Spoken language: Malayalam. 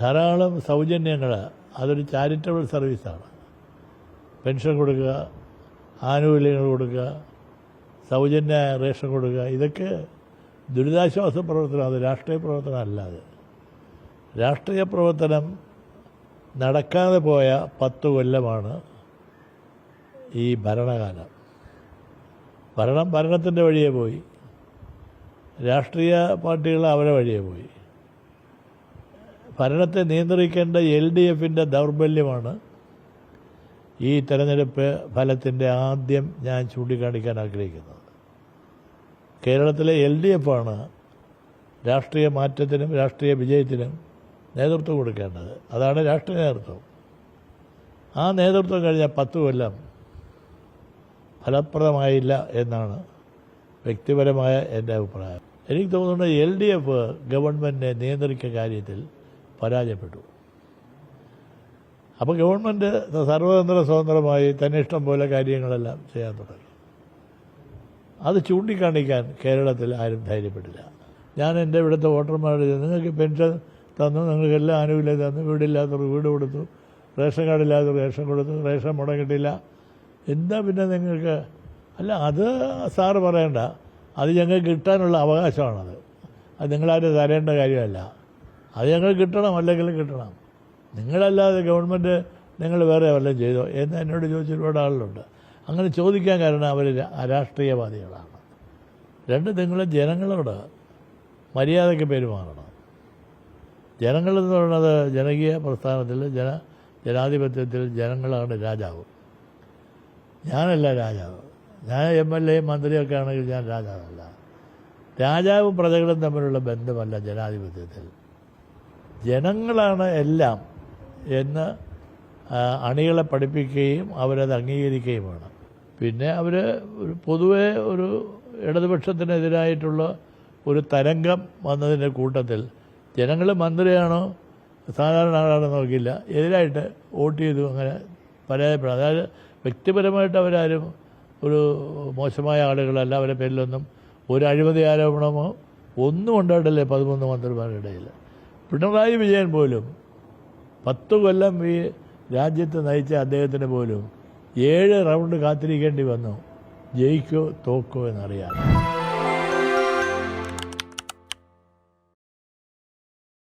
ധാരാളം സൗജന്യങ്ങൾ. അതൊരു ചാരിറ്റബിൾ സർവീസാണ്. പെൻഷൻ കൊടുക്കുക, ആനുകൂല്യങ്ങൾ കൊടുക്കുക, സൗജന്യ റേഷൻ കൊടുക്കുക, ഇതൊക്കെ ദുരിതാശ്വാസ പ്രവർത്തനം. അത് രാഷ്ട്രീയ പ്രവർത്തനം അല്ലാതെ. രാഷ്ട്രീയ പ്രവർത്തനം നടക്കാതെ പോയ 10 കൊല്ലമാണ് ഈ ഭരണകാലം. ഭരണത്തിൻ്റെ വഴിയെ പോയി, രാഷ്ട്രീയ പാർട്ടികൾ അവരെ വഴിയെ പോയി. ഭരണത്തെ നിയന്ത്രിക്കേണ്ട LDFൻ്റെ ദൗർബല്യമാണ് ഈ തെരഞ്ഞെടുപ്പ് ഫലത്തിൻ്റെ ആദ്യം ഞാൻ ചൂണ്ടിക്കാണിക്കാൻ ആഗ്രഹിക്കുന്നത്. കേരളത്തിലെ LDF ആണ് രാഷ്ട്രീയ മാറ്റത്തിനും രാഷ്ട്രീയ വിജയത്തിനും നേതൃത്വം കൊടുക്കേണ്ടത്. അതാണ് രാഷ്ട്രീയ നേതൃത്വം. ആ നേതൃത്വം കഴിഞ്ഞ 10 കൊല്ലം ഫലപ്രദമായില്ല എന്നാണ് വ്യക്തിപരമായ എൻ്റെ അഭിപ്രായം. എനിക്ക് തോന്നുന്നത് LDF ഗവൺമെൻറ്റിനെ നിയന്ത്രിക്കുന്ന കാര്യത്തിൽ പരാജയപ്പെട്ടു. അപ്പോൾ ഗവൺമെൻറ് സർവതന്ത്ര സ്വതന്ത്രമായി തന്നെ ഇഷ്ടം പോലെ കാര്യങ്ങളെല്ലാം ചെയ്യാൻ തുടങ്ങി. അത് ചൂണ്ടിക്കാണിക്കാൻ കേരളത്തിൽ ആരും ധൈര്യപ്പെട്ടില്ല. ഞാൻ എൻ്റെ ഇവിടുത്തെ വോട്ടർമാരോട് നിങ്ങൾക്ക് പെൻഷൻ തന്നു, നിങ്ങൾക്ക് എല്ലാ ആനുകൂല്യം തന്നു, വീടില്ലാത്തവർക്ക് വീട് കൊടുത്തു, റേഷൻ കാർഡില്ലാത്തവർക്ക് റേഷൻ കൊടുത്തു, റേഷൻ മുടങ്ങിയിട്ടില്ല, എന്താ പിന്നെ നിങ്ങൾക്ക്? അല്ല, അത് സാറ് പറയണ്ട, അത് ഞങ്ങൾക്ക് കിട്ടാനുള്ള അവകാശമാണത്. അത് നിങ്ങളാരും തരേണ്ട കാര്യമല്ല. അത് ഞങ്ങൾ കിട്ടണം, അല്ലെങ്കിൽ കിട്ടണം. നിങ്ങളല്ലാതെ ഗവൺമെൻറ് നിങ്ങൾ വേറെ വല്ലതും ചെയ്തോ എന്ന് എന്നോട് ചോദിച്ച ഒരുപാട് ആളുകളുണ്ട്. അങ്ങനെ ചോദിക്കാൻ കാരണം അവർ രാഷ്ട്രീയവാദികളാണ്. നിങ്ങൾ ജനങ്ങളോട് മര്യാദയ്ക്ക് പെരുമാറണം. ജനങ്ങളെന്ന് പറയുന്നത് ജനകീയ പ്രസ്ഥാനത്തിൽ ജനാധിപത്യത്തിൽ ജനങ്ങളാണ് രാജാവ്. ഞാനല്ല രാജാവ്. ഞാൻ MLA മന്ത്രിയൊക്കെ ആണെങ്കിൽ ഞാൻ രാജാവല്ല. രാജാവും പ്രജകളും തമ്മിലുള്ള ബന്ധമല്ല ജനാധിപത്യത്തിൽ. ജനങ്ങളാണ് എല്ലാം എന്ന് അണികളെ പഠിപ്പിക്കുകയും അവരത് അംഗീകരിക്കുകയും വേണം. പിന്നെ അവർ പൊതുവെ ഒരു ഇടതുപക്ഷത്തിനെതിരായിട്ടുള്ള ഒരു തരംഗം വന്നതിൻ്റെ കൂട്ടത്തിൽ ജനങ്ങൾ മന്ത്രിയാണോ സാധാരണ ആളാണോ നോക്കിയില്ല, എതിരായിട്ട് വോട്ട് ചെയ്തു. അങ്ങനെ പരാജയപ്പെടും. അതായത് വ്യക്തിപരമായിട്ട് അവരാരും ഒരു മോശമായ ആളുകളല്ല. അവരുടെ പേരിലൊന്നും ഒരു അഴിമതി ആരോപണമോ ഒന്നും ഉണ്ടായിട്ടില്ലേ 13 മന്ത്രിമാരുടെ ഇടയിൽ. പിണറായി വിജയൻ പോലും 10 കൊല്ലം ഈ രാജ്യത്ത് നയിച്ച അദ്ദേഹത്തിന് പോലും 7 റൗണ്ട് കാത്തിരിക്കേണ്ടി വന്നു ജയിക്കോ തോക്കോ എന്നറിയാം.